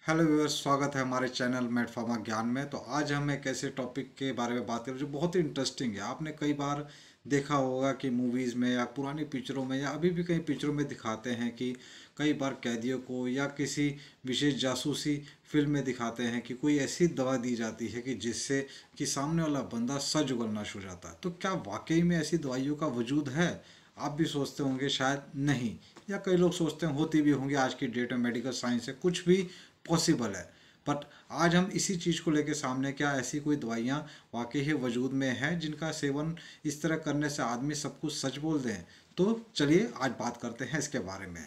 Hello viewers, स्वागत है हमारे चैनल मेडफार्मा ज्ञान में। तो आज हम एक ऐसे टॉपिक के बारे में बात करें जो बहुत ही इंटरेस्टिंग है। आपने कई बार देखा होगा कि मूवीज़ में या पुरानी पिक्चरों में या अभी भी कई पिक्चरों में दिखाते हैं कि कई बार कैदियों को या किसी विशेष जासूसी फिल्म में दिखाते हैं कि कोई ऐसी दवा दी जाती है कि जिससे कि सामने वाला बंदा सच उगलना शुरू हो जाता है। तो क्या वाकई में ऐसी दवाइयों का वजूद है? आप भी सोचते होंगे शायद नहीं, या कई लोग सोचते हैं होती भी होंगी। आज की डेट में मेडिकल साइंस से कुछ भी पॉसिबल है। बट आज हम इसी चीज़ को लेकर सामने, क्या ऐसी कोई दवाइयाँ वाकई ही वजूद में हैं जिनका सेवन इस तरह करने से आदमी सब कुछ सच बोल दें? तो चलिए आज बात करते हैं इसके बारे में।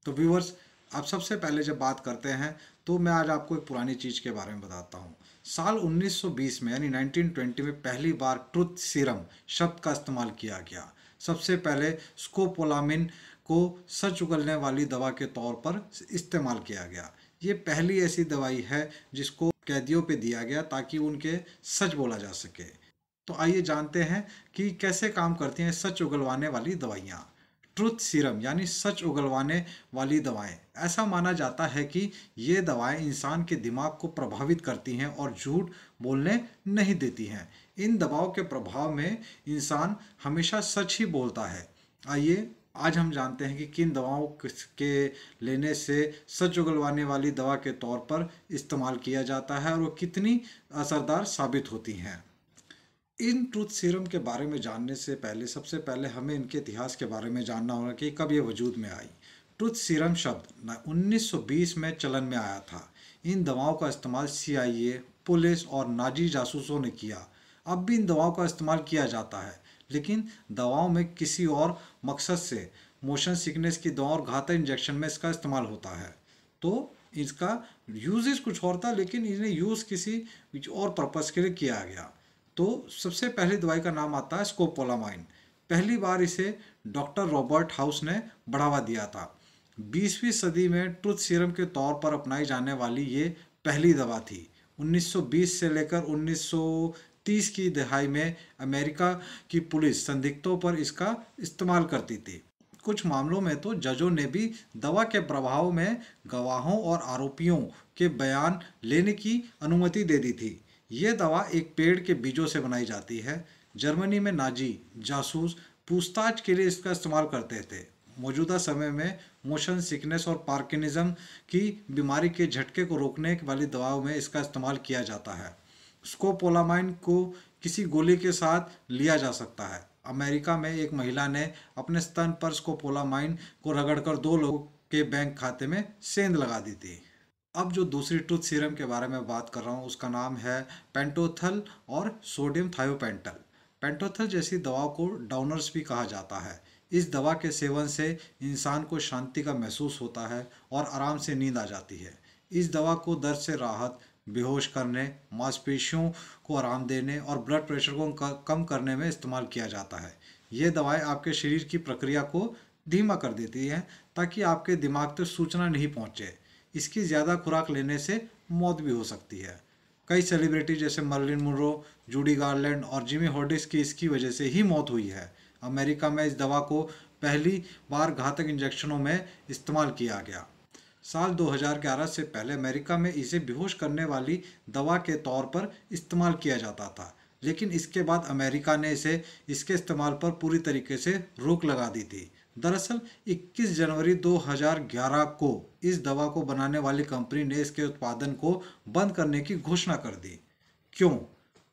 तो व्यूअर्स, आप सबसे पहले जब बात करते हैं तो मैं आज आपको एक पुरानी चीज़ के बारे में बताता हूँ। साल 1920 में यानी 1920 में पहली बार ट्रुथ सीरम शब्द का इस्तेमाल किया गया। सबसे पहले स्कोपोलामिन को सच उगलने वाली दवा के तौर पर इस्तेमाल किया गया। ये पहली ऐसी दवाई है जिसको कैदियों पे दिया गया ताकि उनके सच बोला जा सके। तो आइए जानते हैं कि कैसे काम करती हैं सच उगलवाने वाली दवाइयाँ। ट्रुथ सीरम यानी सच उगलवाने वाली दवाएं। ऐसा माना जाता है कि ये दवाएं इंसान के दिमाग को प्रभावित करती हैं और झूठ बोलने नहीं देती हैं। इन दवाओं के प्रभाव में इंसान हमेशा सच ही बोलता है। आइए आज हम जानते हैं कि किन दवाओं के लेने से सच उगलवाने वाली दवा के तौर पर इस्तेमाल किया जाता है और वो कितनी असरदार साबित होती हैं। इन ट्रूथ सीरम के बारे में जानने से पहले सबसे पहले हमें इनके इतिहास के बारे में जानना होगा कि कब ये वजूद में आई। ट्रूथ सीरम शब्द 1920 में चलन में आया था। इन दवाओं का इस्तेमाल CIA, पुलिस और नाजी जासूसों ने किया। अब भी इन दवाओं का इस्तेमाल किया जाता है, लेकिन दवाओं में किसी और मकसद से मोशन सिकनेस की दवा और घातक इंजेक्शन में इसका इस्तेमाल होता है। तो इसका यूजेस कुछ और था, लेकिन इन्हें यूज़ किसी और पर्पज़ के लिए किया गया। तो सबसे पहली दवाई का नाम आता है स्कोपोलामाइन। पहली बार इसे डॉक्टर रॉबर्ट हाउस ने बढ़ावा दिया था। 20वीं सदी में ट्रुथ सीरम के तौर पर अपनाई जाने वाली ये पहली दवा थी। 1920 से लेकर 1930 की दहाई में अमेरिका की पुलिस संदिग्धों पर इसका इस्तेमाल करती थी। कुछ मामलों में तो जजों ने भी दवा के प्रभाव में गवाहों और आरोपियों के बयान लेने की अनुमति दे दी थी। ये दवा एक पेड़ के बीजों से बनाई जाती है। जर्मनी में नाजी जासूस पूछताछ के लिए इसका इस्तेमाल करते थे। मौजूदा समय में मोशन सिकनेस और पार्किंसनिज्म की बीमारी के झटके को रोकने वाली दवाओं में इसका इस्तेमाल किया जाता है। स्कोपोलामाइन को किसी गोली के साथ लिया जा सकता है। अमेरिका में एक महिला ने अपने स्तन पर स्कोपोलामाइन को रगड़कर 2 लोगों के बैंक खाते में सेंध लगा दी थी। अब जो दूसरी ट्रूथ सीरम के बारे में बात कर रहा हूँ उसका नाम है पेंटोथल और सोडियम थायोपेंटल। पेंटोथल जैसी दवा को डाउनर्स भी कहा जाता है। इस दवा के सेवन से इंसान को शांति का महसूस होता है और आराम से नींद आ जाती है। इस दवा को दर्द से राहत, बेहोश करने, मांसपेशियों को आराम देने और ब्लड प्रेशर को कम करने में इस्तेमाल किया जाता है। ये दवाएं आपके शरीर की प्रक्रिया को धीमा कर देती हैं ताकि आपके दिमाग तक सूचना नहीं पहुंचे। इसकी ज़्यादा खुराक लेने से मौत भी हो सकती है। कई सेलिब्रिटी जैसे मर्लिन मुनरो, जूडी गार्लैंड और जिमी हॉर्डिस की इसकी वजह से ही मौत हुई है। अमेरिका में इस दवा को पहली बार घातक इंजेक्शनों में इस्तेमाल किया गया। साल 2011 से पहले अमेरिका में इसे बेहोश करने वाली दवा के तौर पर इस्तेमाल किया जाता था, लेकिन इसके बाद अमेरिका ने इसके इस्तेमाल पर पूरी तरीके से रोक लगा दी थी। दरअसल 21 जनवरी 2011 को इस दवा को बनाने वाली कंपनी ने इसके उत्पादन को बंद करने की घोषणा कर दी। क्यों?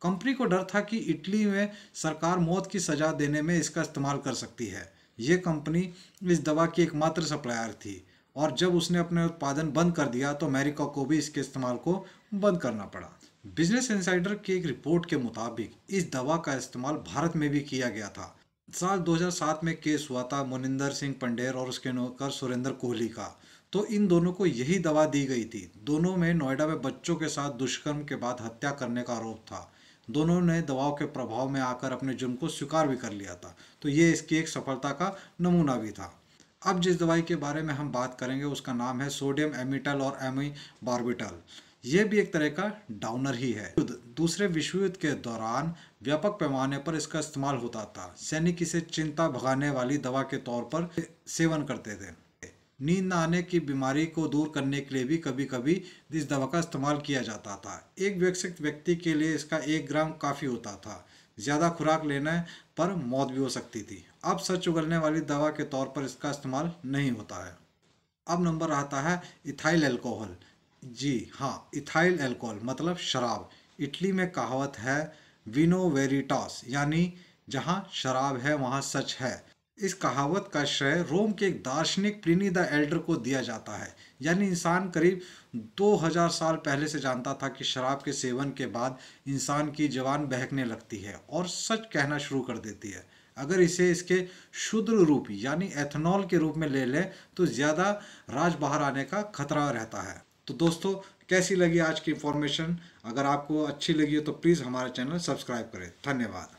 कंपनी को डर था कि इटली में सरकार मौत की सजा देने में इसका इस्तेमाल कर सकती है। ये कंपनी इस दवा की एकमात्र सप्लायर थी और जब उसने अपने उत्पादन बंद कर दिया तो अमेरिका को भी इसके इस्तेमाल को बंद करना पड़ा। बिजनेस इनसाइडर की एक रिपोर्ट के मुताबिक इस दवा का इस्तेमाल भारत में भी किया गया था। साल 2007 में केस हुआ था मोनिंदर सिंह पंडेर और उसके नौकर सुरेंद्र कोहली का। तो इन दोनों को यही दवा दी गई थी। दोनों में नोएडा में बच्चों के साथ दुष्कर्म के बाद हत्या करने का आरोप था। दोनों ने दवाओं के प्रभाव में आकर अपने जुर्म को स्वीकार भी कर लिया था। तो ये इसकी एक सफलता का नमूना भी था। अब जिस दवाई के बारे में हम बात करेंगे उसका नाम है सोडियम एमिटल और एमीबार्बिटल। ये भी एक तरह का डाउनर ही है। दूसरे विश्व युद्ध के दौरान व्यापक पैमाने पर इसका इस्तेमाल होता था। सैनिक इसे चिंता भगाने वाली दवा के तौर पर सेवन करते थे। नींद न आने की बीमारी को दूर करने के लिए भी कभी कभी इस दवा का इस्तेमाल किया जाता था। एक विकसित व्यक्ति के लिए इसका 1 ग्राम काफ़ी होता था। ज़्यादा खुराक लेने पर मौत भी हो सकती थी। अब सच उगलने वाली दवा के तौर पर इसका इस्तेमाल नहीं होता है। अब नंबर आता है इथाइल अल्कोहल। जी हाँ, इथाइल अल्कोहल मतलब शराब। इटली में कहावत है विनो वेरिटास, यानी जहाँ शराब है वहाँ सच है। इस कहावत का श्रेय रोम के एक दार्शनिक प्लिनी द एल्डर को दिया जाता है। यानी इंसान करीब 2000 साल पहले से जानता था कि शराब के सेवन के बाद इंसान की जबान बहकने लगती है और सच कहना शुरू कर देती है। अगर इसे इसके शुद्ध रूप यानी एथनॉल के रूप में ले लें तो ज़्यादा राज बाहर आने का खतरा रहता है। तो दोस्तों, कैसी लगी आज की इन्फॉर्मेशन? अगर आपको अच्छी लगी हो तो प्लीज़ हमारा चैनल सब्सक्राइब करें। धन्यवाद।